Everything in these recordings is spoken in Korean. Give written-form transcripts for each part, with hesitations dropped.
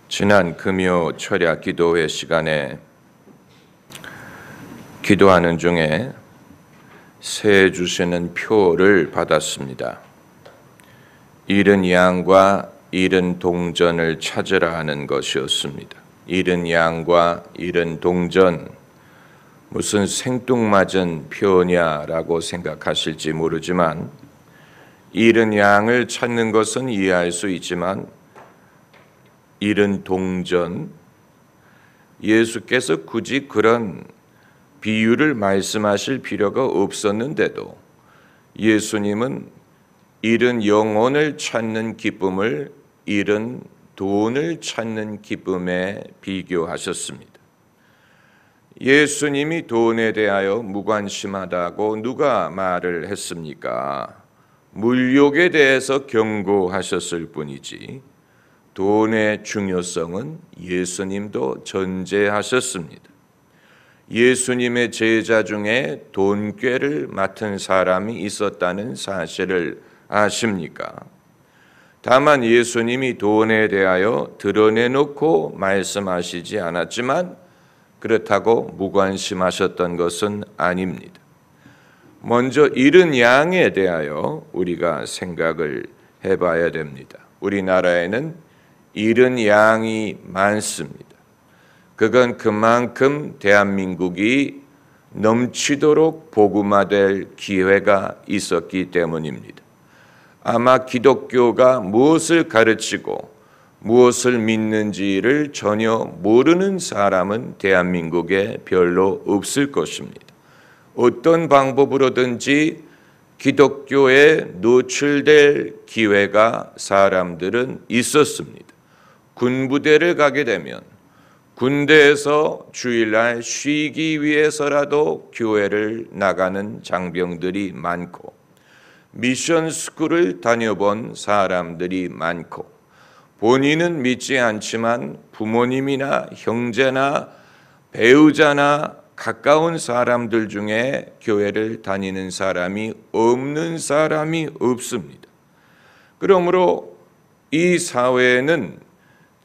지난 금요 철야 기도회 시간에 기도하는 중에 새 주시는 표를 받았습니다. 잃은 양과 잃은 동전을 찾으라 하는 것이었습니다. 잃은 양과 잃은 동전, 무슨 생뚱맞은 표냐라고 생각하실지 모르지만 잃은 양을 찾는 것은 이해할 수 있지만 잃은 동전, 예수께서 굳이 그런 비유를 말씀하실 필요가 없었는데도 예수님은 잃은 영혼을 찾는 기쁨을 잃은 돈을 찾는 기쁨에 비교하셨습니다. 예수님이 돈에 대하여 무관심하다고 누가 말을 했습니까? 물욕에 대해서 경고하셨을 뿐이지 돈의 중요성은 예수님도 전제하셨습니다. 예수님의 제자 중에 돈꾀를 맡은 사람이 있었다는 사실을 아십니까? 다만 예수님이 돈에 대하여 드러내놓고 말씀하시지 않았지만 그렇다고 무관심하셨던 것은 아닙니다. 먼저 잃은 양에 대하여 우리가 생각을 해봐야 됩니다. 우리나라에는 잃은 양이 많습니다. 그건 그만큼 대한민국이 넘치도록 복음화될 기회가 있었기 때문입니다. 아마 기독교가 무엇을 가르치고 무엇을 믿는지를 전혀 모르는 사람은 대한민국에 별로 없을 것입니다. 어떤 방법으로든지 기독교에 노출될 기회가 사람들은 있었습니다. 군부대를 가게 되면 군대에서 주일날 쉬기 위해서라도 교회를 나가는 장병들이 많고 미션 스쿨을 다녀본 사람들이 많고 본인은 믿지 않지만 부모님이나 형제나 배우자나 가까운 사람들 중에 교회를 다니는 사람이 없는 사람이 없습니다. 그러므로 이 사회는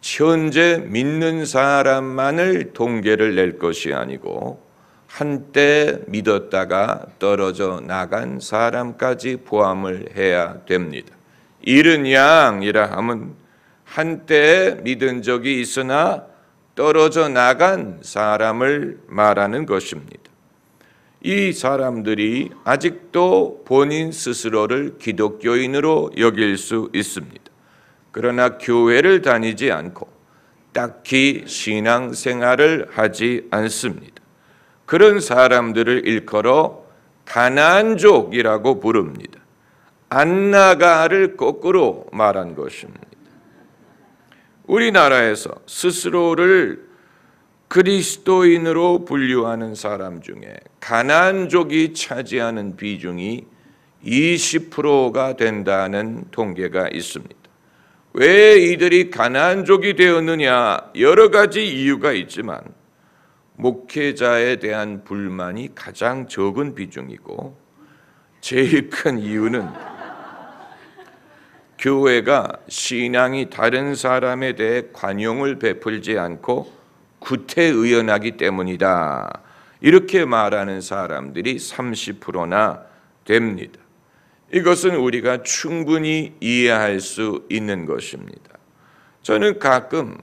현재 믿는 사람만을 통계를 낼 것이 아니고 한때 믿었다가 떨어져 나간 사람까지 포함을 해야 됩니다. 잃은 양이라 하면 한때 믿은 적이 있으나 떨어져 나간 사람을 말하는 것입니다. 이 사람들이 아직도 본인 스스로를 기독교인으로 여길 수 있습니다. 그러나 교회를 다니지 않고 딱히 신앙생활을 하지 않습니다. 그런 사람들을 일컬어 가나안족이라고 부릅니다. 안 나가를 거꾸로 말한 것입니다. 우리나라에서 스스로를 그리스도인으로 분류하는 사람 중에 가나안족이 차지하는 비중이 20%가 된다는 통계가 있습니다. 왜 이들이 가나안족이 되었느냐? 여러 가지 이유가 있지만 목회자에 대한 불만이 가장 적은 비중이고 제일 큰 이유는 교회가 신앙이 다른 사람에 대해 관용을 베풀지 않고 구태의연하기 때문이다. 이렇게 말하는 사람들이 30%나 됩니다. 이것은 우리가 충분히 이해할 수 있는 것입니다. 저는 가끔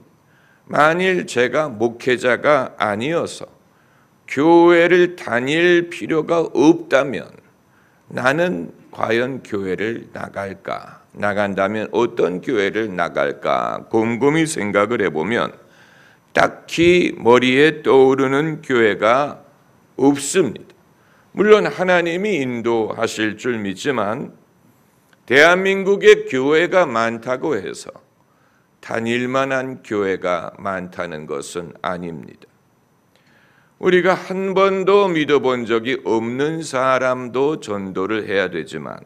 만일 제가 목회자가 아니어서 교회를 다닐 필요가 없다면 나는 과연 교회를 나갈까? 나간다면 어떤 교회를 나갈까? 곰곰이 생각을 해보면 딱히 머리에 떠오르는 교회가 없습니다. 물론 하나님이 인도하실 줄 믿지만 대한민국에 교회가 많다고 해서 다닐 만한 교회가 많다는 것은 아닙니다. 우리가 한 번도 믿어본 적이 없는 사람도 전도를 해야 되지만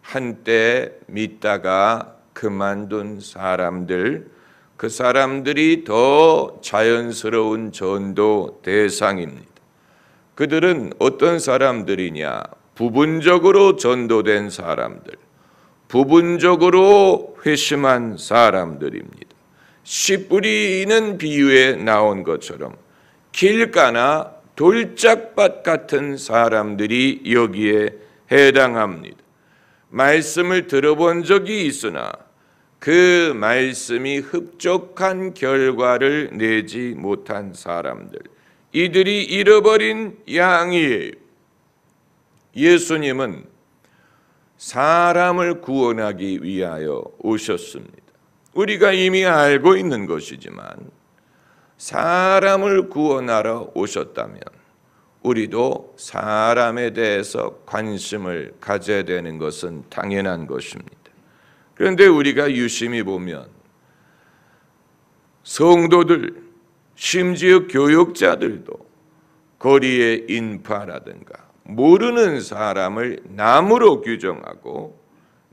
한때 믿다가 그만둔 사람들, 그 사람들이 더 자연스러운 전도 대상입니다. 그들은 어떤 사람들이냐? 부분적으로 전도된 사람들, 부분적으로 회심한 사람들입니다. 씨 뿌리는 비유에 나온 것처럼 길가나 돌짝밭 같은 사람들이 여기에 해당합니다. 말씀을 들어본 적이 있으나 그 말씀이 흡족한 결과를 내지 못한 사람들, 이들이 잃어버린 양이에요. 예수님은 사람을 구원하기 위하여 오셨습니다. 우리가 이미 알고 있는 것이지만 사람을 구원하러 오셨다면 우리도 사람에 대해서 관심을 가져야 되는 것은 당연한 것입니다. 그런데 우리가 유심히 보면 성도들, 심지어 교육자들도 거리의 인파라든가 모르는 사람을 남으로 규정하고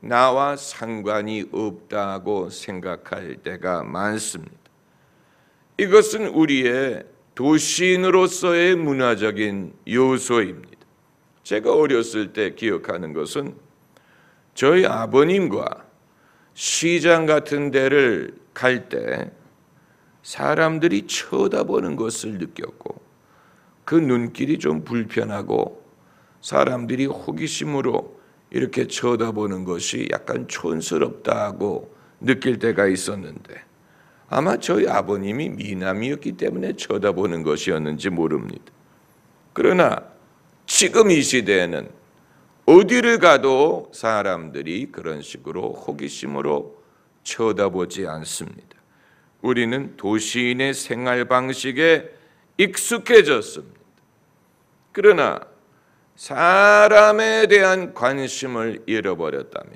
나와 상관이 없다고 생각할 때가 많습니다. 이것은 우리의 도시인으로서의 문화적인 요소입니다. 제가 어렸을 때 기억하는 것은 저희 아버님과 시장 같은 데를 갈 때 사람들이 쳐다보는 것을 느꼈고 그 눈길이 좀 불편하고 사람들이 호기심으로 이렇게 쳐다보는 것이 약간 촌스럽다고 느낄 때가 있었는데 아마 저희 아버님이 미남이었기 때문에 쳐다보는 것이었는지 모릅니다. 그러나 지금 이 시대에는 어디를 가도 사람들이 그런 식으로 호기심으로 쳐다보지 않습니다. 우리는 도시인의 생활 방식에 익숙해졌습니다. 그러나 사람에 대한 관심을 잃어버렸다면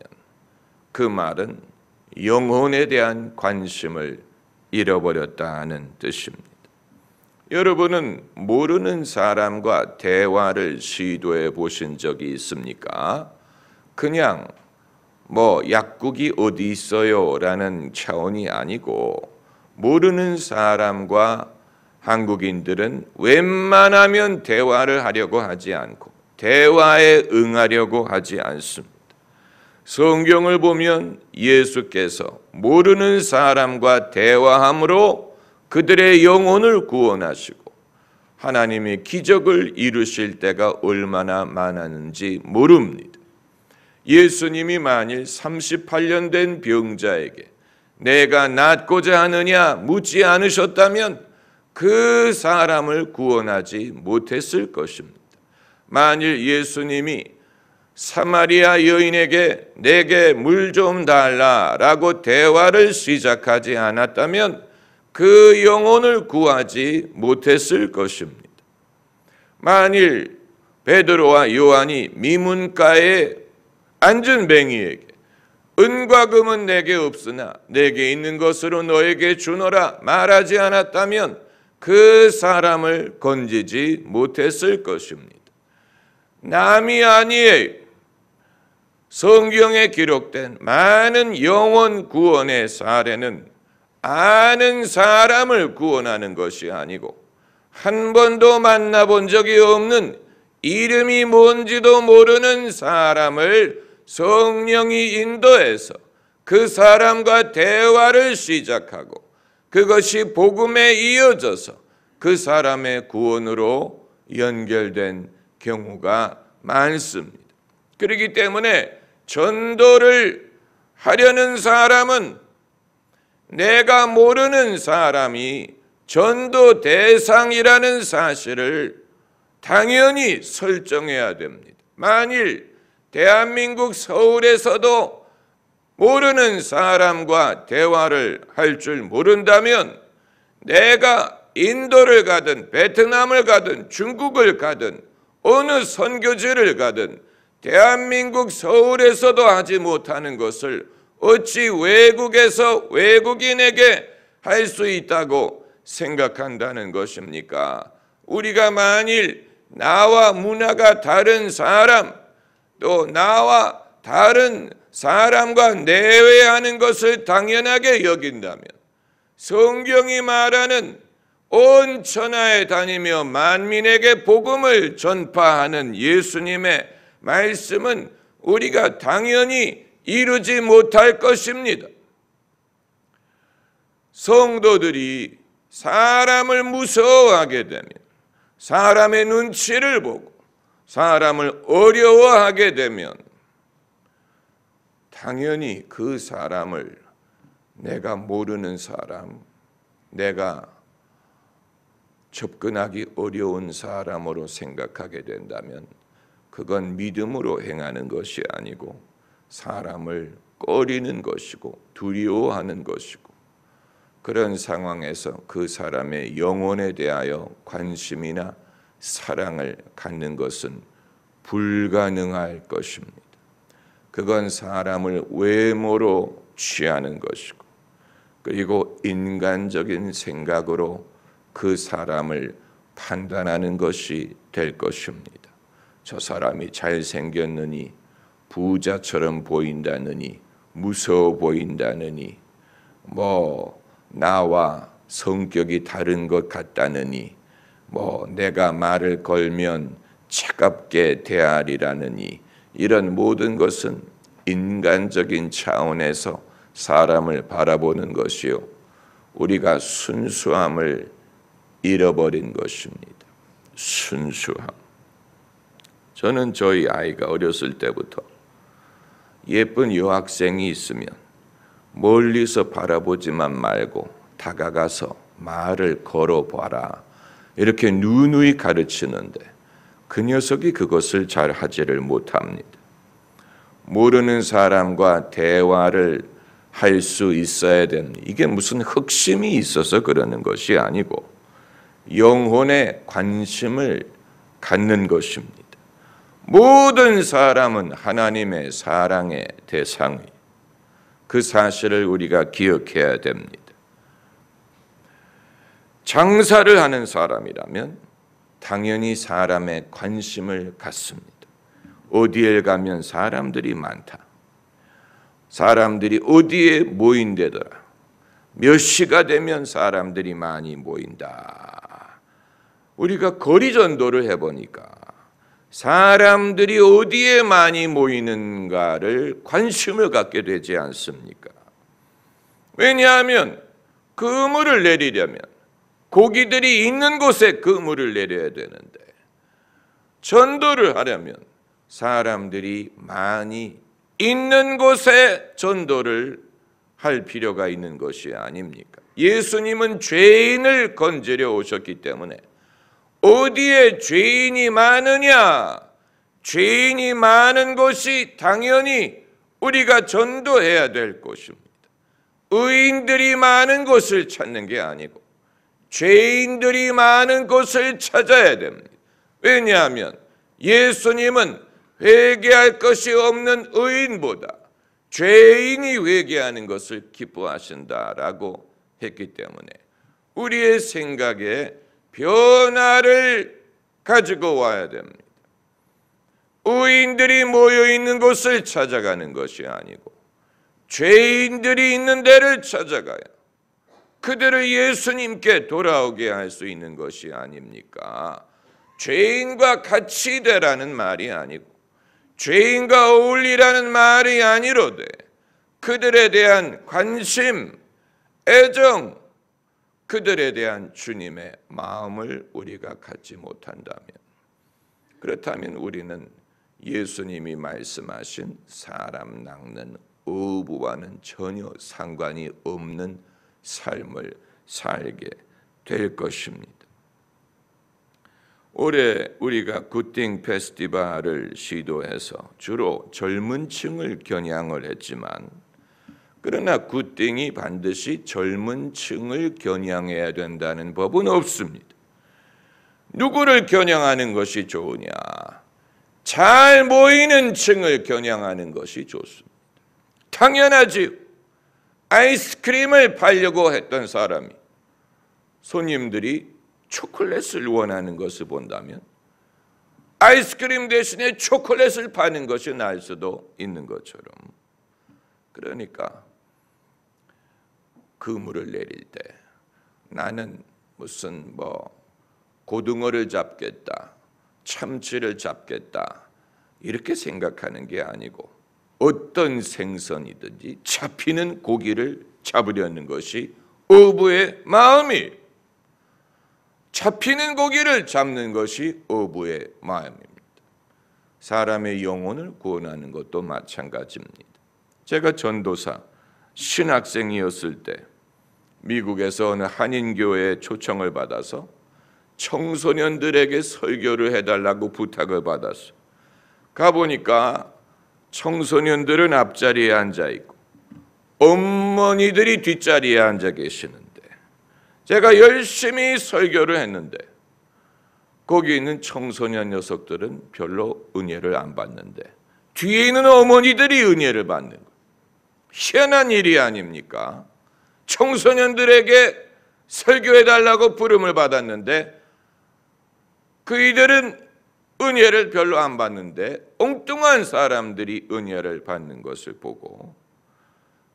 그 말은 영혼에 대한 관심을 잃어버렸다는 뜻입니다. 여러분은 모르는 사람과 대화를 시도해 보신 적이 있습니까? 그냥 약국이 어디 있어요? 라는 차원이 아니고 모르는 사람과 한국인들은 웬만하면 대화를 하려고 하지 않고 대화에 응하려고 하지 않습니다. 성경을 보면 예수께서 모르는 사람과 대화함으로 그들의 영혼을 구원하시고 하나님의 기적을 이루실 때가 얼마나 많았는지 모릅니다. 예수님이 만일 38년 된 병자에게 내가 낫고자 하느냐 묻지 않으셨다면 그 사람을 구원하지 못했을 것입니다. 만일 예수님이 사마리아 여인에게 내게 물 좀 달라라고 대화를 시작하지 않았다면 그 영혼을 구하지 못했을 것입니다. 만일 베드로와 요한이 미문가에 앉은 뱅이에게 은과 금은 내게 없으나 내게 있는 것으로 너에게 주노라 말하지 않았다면 그 사람을 건지지 못했을 것입니다. 남이 아니에요. 성경에 기록된 많은 영혼 구원의 사례는 아는 사람을 구원하는 것이 아니고 한 번도 만나본 적이 없는 이름이 뭔지도 모르는 사람을 성령이 인도해서 그 사람과 대화를 시작하고 그것이 복음에 이어져서 그 사람의 구원으로 연결된 경우가 많습니다. 그렇기 때문에 전도를 하려는 사람은 내가 모르는 사람이 전도 대상이라는 사실을 당연히 설정해야 됩니다. 만일 대한민국 서울에서도 모르는 사람과 대화를 할 줄 모른다면 내가 인도를 가든 베트남을 가든 중국을 가든 어느 선교지를 가든 대한민국 서울에서도 하지 못하는 것을 어찌 외국에서 외국인에게 할 수 있다고 생각한다는 것입니까? 우리가 만일 나와 문화가 다른 사람, 또 나와 다른 사람과 내외하는 것을 당연하게 여긴다면 성경이 말하는 온 천하에 다니며 만민에게 복음을 전파하는 예수님의 말씀은 우리가 당연히 이루지 못할 것입니다. 성도들이 사람을 무서워하게 되면, 사람의 눈치를 보고 사람을 어려워하게 되면 당연히 그 사람을 내가 모르는 사람, 내가 접근하기 어려운 사람으로 생각하게 된다면 그건 믿음으로 행하는 것이 아니고 사람을 꺼리는 것이고 두려워하는 것이고, 그런 상황에서 그 사람의 영혼에 대하여 관심이나 사랑을 갖는 것은 불가능할 것입니다. 그건 사람을 외모로 취하는 것이고, 그리고 인간적인 생각으로 그 사람을 판단하는 것이 될 것입니다. 저 사람이 잘생겼느니, 부자처럼 보인다느니, 무서워 보인다느니, 나와 성격이 다른 것 같다느니, 내가 말을 걸면 차갑게 대하리라느니, 이런 모든 것은 인간적인 차원에서 사람을 바라보는 것이요, 우리가 순수함을 잃어버린 것입니다. 순수함. 저는 저희 아이가 어렸을 때부터 예쁜 여학생이 있으면 멀리서 바라보지만 말고 다가가서 말을 걸어봐라, 이렇게 누누이 가르치는데 그 녀석이 그것을 잘 하지를 못합니다. 모르는 사람과 대화를 할 수 있어야 됩니다. 이게 무슨 흑심이 있어서 그러는 것이 아니고 영혼에 관심을 갖는 것입니다. 모든 사람은 하나님의 사랑의 대상이, 그 사실을 우리가 기억해야 됩니다. 장사를 하는 사람이라면 당연히 사람의 관심을 갖습니다. 어디에 가면 사람들이 많다. 사람들이 어디에 모인대더라. 몇 시가 되면 사람들이 많이 모인다. 우리가 거리 전도를 해보니까 사람들이 어디에 많이 모이는가를 관심을 갖게 되지 않습니까? 왜냐하면 그물을 내리려면 고기들이 있는 곳에 그물을 내려야 되는데, 전도를 하려면 사람들이 많이 있는 곳에 전도를 할 필요가 있는 것이 아닙니까? 예수님은 죄인을 건지려 오셨기 때문에 어디에 죄인이 많으냐, 죄인이 많은 곳이 당연히 우리가 전도해야 될 곳입니다. 의인들이 많은 곳을 찾는 게 아니고 죄인들이 많은 곳을 찾아야 됩니다. 왜냐하면 예수님은 회개할 것이 없는 의인보다 죄인이 회개하는 것을 기뻐하신다라고 했기 때문에 우리의 생각에 변화를 가지고 와야 됩니다. 의인들이 모여 있는 곳을 찾아가는 것이 아니고 죄인들이 있는 데를 찾아가야 그들을 예수님께 돌아오게 할 수 있는 것이 아닙니까? 죄인과 같이 되라는 말이 아니고 죄인과 어울리라는 말이 아니로되 그들에 대한 관심, 애정, 그들에 대한 주님의 마음을 우리가 갖지 못한다면, 그렇다면 우리는 예수님이 말씀하신 사람 낚는 어부와는 전혀 상관이 없는 삶을 살게 될 것입니다. 올해 우리가 굿띵 페스티벌을 시도해서 주로 젊은 층을 겨냥을 했지만, 그러나 굿띵이 반드시 젊은 층을 겨냥해야 된다는 법은 없습니다. 누구를 겨냥하는 것이 좋으냐? 잘 모이는 층을 겨냥하는 것이 좋습니다. 당연하지. 아이스크림을 팔려고 했던 사람이 손님들이 초콜릿을 원하는 것을 본다면 아이스크림 대신에 초콜릿을 파는 것이 나을 수도 있는 것처럼, 그러니까 그물을 내릴 때 나는 무슨 고등어를 잡겠다, 참치를 잡겠다 이렇게 생각하는 게 아니고 어떤 생선이든지 잡히는 고기를 잡으려는 것이 어부의 마음이, 잡히는 고기를 잡는 것이 어부의 마음입니다. 사람의 영혼을 구원하는 것도 마찬가지입니다. 제가 전도사 신학생이었을 때 미국에서 어느 한인교회에 초청을 받아서 청소년들에게 설교를 해달라고 부탁을 받았어요. 가보니까 청소년들은 앞자리에 앉아있고 어머니들이 뒷자리에 앉아 계시는데, 제가 열심히 설교를 했는데 거기 있는 청소년 녀석들은 별로 은혜를 안 받는데 뒤에 있는 어머니들이 은혜를 받는 거예요. 희한한 일이 아닙니까? 청소년들에게 설교해달라고 부름을 받았는데 그이들은 은혜를 별로 안 받는데 엉뚱한 사람들이 은혜를 받는 것을 보고,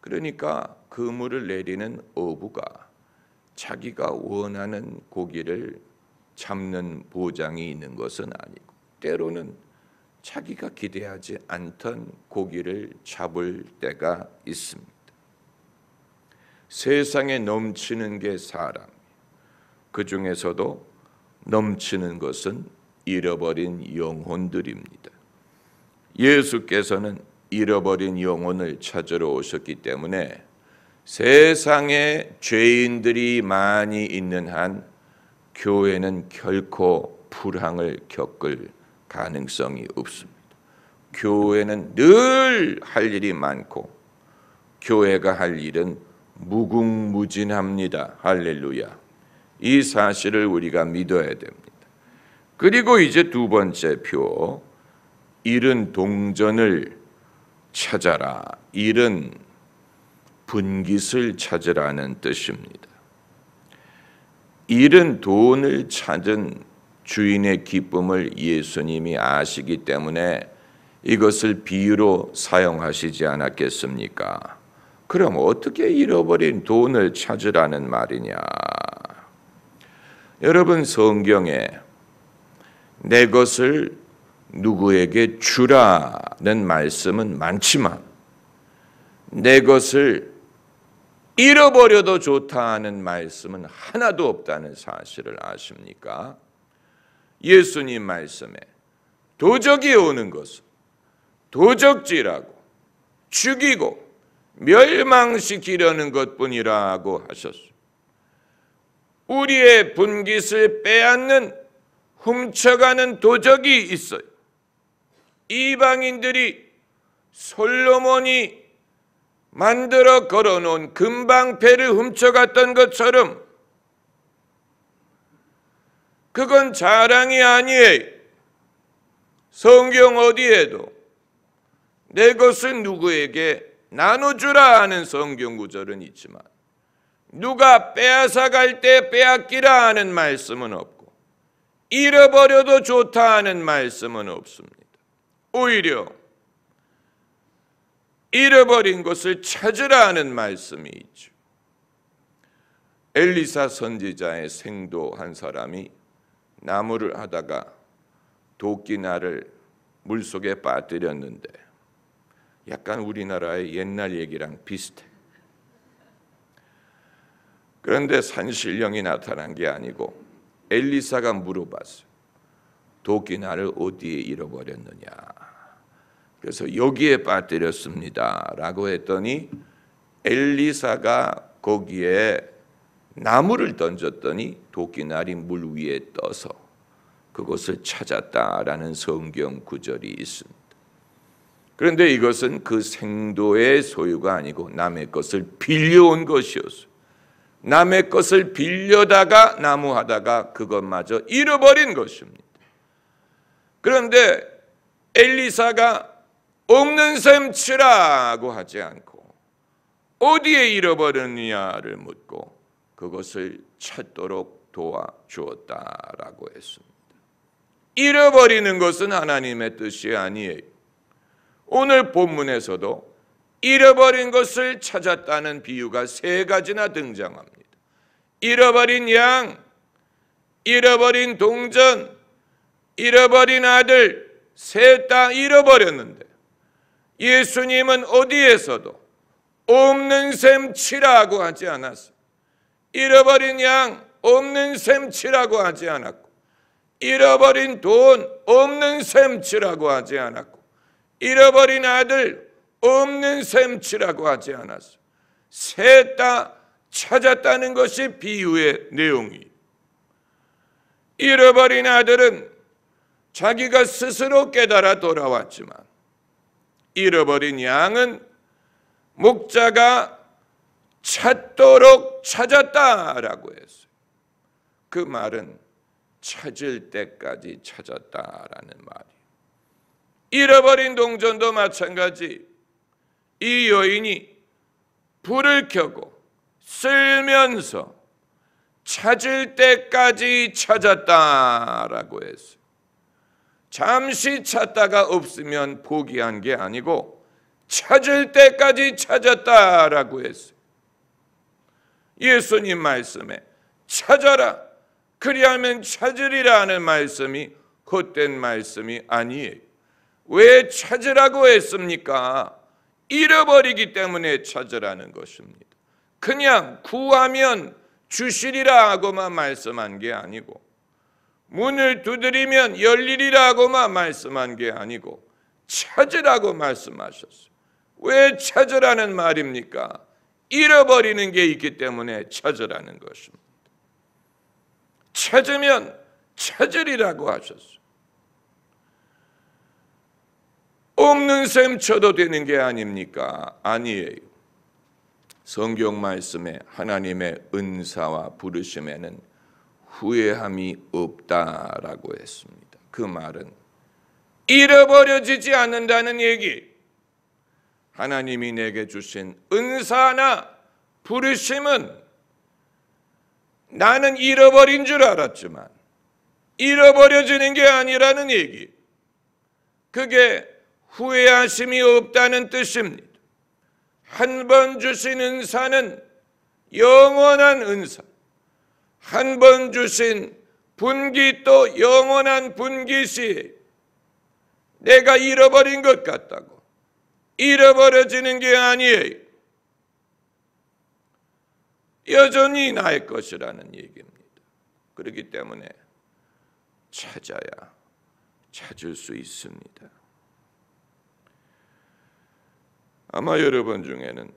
그러니까 그물을 내리는 어부가 자기가 원하는 고기를 잡는 보장이 있는 것은 아니고 때로는 자기가 기대하지 않던 고기를 잡을 때가 있습니다. 세상에 넘치는 게 사람, 그 중에서도 넘치는 것은 잃어버린 영혼들입니다. 예수께서는 잃어버린 영혼을 찾으러 오셨기 때문에 세상에 죄인들이 많이 있는 한 교회는 결코 불황을 겪을 가능성이 없습니다. 교회는 늘 할 일이 많고 교회가 할 일은 무궁무진합니다. 할렐루야. 이 사실을 우리가 믿어야 됩니다. 그리고 이제 두 번째 표, 잃은 동전을 찾아라. 잃은 분깃을 찾으라는 뜻입니다. 잃은 돈을 찾은 주인의 기쁨을 예수님이 아시기 때문에 이것을 비유로 사용하시지 않았겠습니까? 그럼 어떻게 잃어버린 돈을 찾으라는 말이냐? 여러분, 성경에 내 것을 누구에게 주라는 말씀은 많지만 내 것을 잃어버려도 좋다 하는 말씀은 하나도 없다는 사실을 아십니까? 예수님 말씀에 도적이 오는 것은 도적질하고 죽이고 멸망시키려는 것뿐이라고 하셨습니다. 우리의 분깃을 빼앗는 훔쳐가는 도적이 있어요. 이방인들이 솔로몬이 만들어 걸어놓은 금방패를 훔쳐갔던 것처럼 그건 자랑이 아니에요. 성경 어디에도 내 것은 누구에게 나눠주라 하는 성경 구절은 있지만 누가 빼앗아 갈 때 빼앗기라 하는 말씀은 없고 잃어버려도 좋다 하는 말씀은 없습니다. 오히려 잃어버린 것을 찾으라 하는 말씀이 있죠. 엘리사 선지자의 생도 한 사람이 나무를 하다가 도끼날을 물속에 빠뜨렸는데 약간 우리나라의 옛날 얘기랑 비슷해. 그런데 산신령이 나타난 게 아니고 엘리사가 물어봤어요. 도끼날을 어디에 잃어버렸느냐. 그래서 여기에 빠뜨렸습니다 라고 했더니 엘리사가 거기에 나무를 던졌더니 도끼날이 물 위에 떠서 그것을 찾았다라는 성경 구절이 있습니다. 그런데 이것은 그 생도의 소유가 아니고 남의 것을 빌려온 것이었어요. 남의 것을 빌려다가 나무하다가 그것마저 잃어버린 것입니다. 그런데 엘리사가 없는 셈 치라고 하지 않고 어디에 잃어버렸느냐를 묻고 그것을 찾도록 도와주었다라고 했습니다. 잃어버리는 것은 하나님의 뜻이 아니에요. 오늘 본문에서도 잃어버린 것을 찾았다는 비유가 3가지나 등장합니다. 잃어버린 양, 잃어버린 동전, 잃어버린 아들, 셋 다 잃어버렸는데 예수님은 어디에서도 없는 셈 치라고 하지 않았어요. 잃어버린 양 없는 셈 치라고 하지 않았고, 잃어버린 돈 없는 셈 치라고 하지 않았고, 잃어버린 아들 없는 셈 치라고 하지 않았어. 셋 다 찾았다는 것이 비유의 내용이. 잃어버린 아들은 자기가 스스로 깨달아 돌아왔지만, 잃어버린 양은 목자가 찾도록 찾았다라고 했어요. 그 말은 찾을 때까지 찾았다라는 말이에요. 잃어버린 동전도 마찬가지. 이 여인이 불을 켜고 쓸면서 찾을 때까지 찾았다라고 했어요. 잠시 찾다가 없으면 포기한 게 아니고 찾을 때까지 찾았다라고 했어요. 예수님 말씀에 찾아라 그리하면 찾으리라는 말씀이 헛된 말씀이 아니에요. 왜 찾으라고 했습니까? 잃어버리기 때문에 찾으라는 것입니다. 그냥 구하면 주시리라고만 말씀한 게 아니고, 문을 두드리면 열리리라고만 말씀한 게 아니고 찾으라고 말씀하셨어요. 왜 찾으라는 말입니까? 잃어버리는 게 있기 때문에 찾으라는 것입니다. 찾으면 찾으리라고 하셨어요. 없는 셈 쳐도 되는 게 아닙니까? 아니에요. 성경 말씀에 하나님의 은사와 부르심에는 후회함이 없다라고 했습니다. 그 말은 잃어버려지지 않는다는 얘기. 하나님이 내게 주신 은사나 부르심은 나는 잃어버린 줄 알았지만 잃어버려지는 게 아니라는 얘기. 그게 후회하심이 없다는 뜻입니다. 한 번 주신 은사는 영원한 은사, 한 번 주신 분기 또 영원한 분기시. 내가 잃어버린 것 같다고 잃어버려지는 게 아니에요. 여전히 나의 것이라는 얘기입니다. 그렇기 때문에 찾아야 찾을 수 있습니다. 아마 여러분 중에는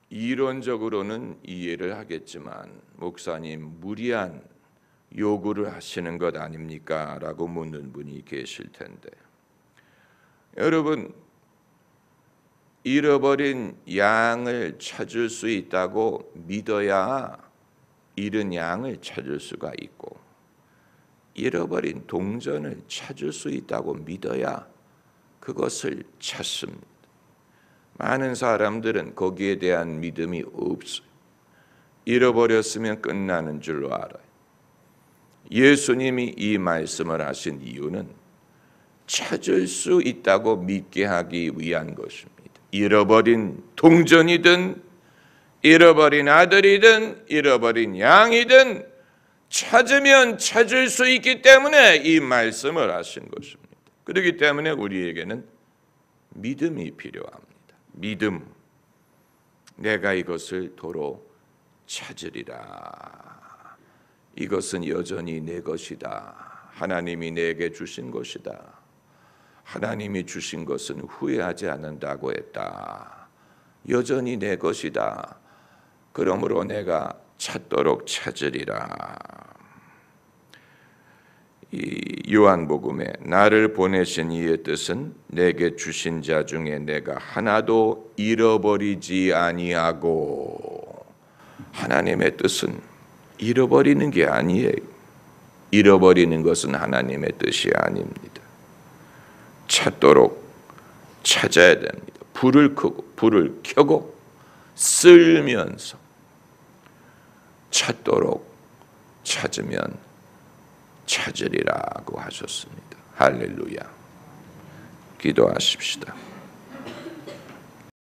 이론적으로는 이해를 하겠지만 목사님 무리한 요구를 하시는 것 아닙니까? 라고 묻는 분이 계실 텐데, 여러분 잃어버린 양을 찾을 수 있다고 믿어야 잃은 양을 찾을 수가 있고, 잃어버린 동전을 찾을 수 있다고 믿어야 그것을 찾습니다. 많은 사람들은 거기에 대한 믿음이 없어요. 잃어버렸으면 끝나는 줄로 알아요. 예수님이 이 말씀을 하신 이유는 찾을 수 있다고 믿게 하기 위한 것입니다. 잃어버린 동전이든 잃어버린 아들이든 잃어버린 양이든 찾으면 찾을 수 있기 때문에 이 말씀을 하신 것입니다. 그렇기 때문에 우리에게는 믿음이 필요합니다. 믿음. 내가 이것을 도로 찾으리라. 이것은 여전히 내 것이다. 하나님이 내게 주신 것이다. 하나님이 주신 것은 후회하지 않는다고 했다. 여전히 내 것이다. 그러므로 내가 찾도록 찾으리라. 이 요한복음에 나를 보내신 이의 뜻은 내게 주신 자 중에 내가 하나도 잃어버리지 아니하고. 하나님의 뜻은 잃어버리는 게 아니에요. 잃어버리는 것은 하나님의 뜻이 아닙니다. 찾도록 찾아야 됩니다. 불을 켜고 쓸면서 찾도록 찾으면 찾으리라고 하셨습니다. 할렐루야. 기도하십시다.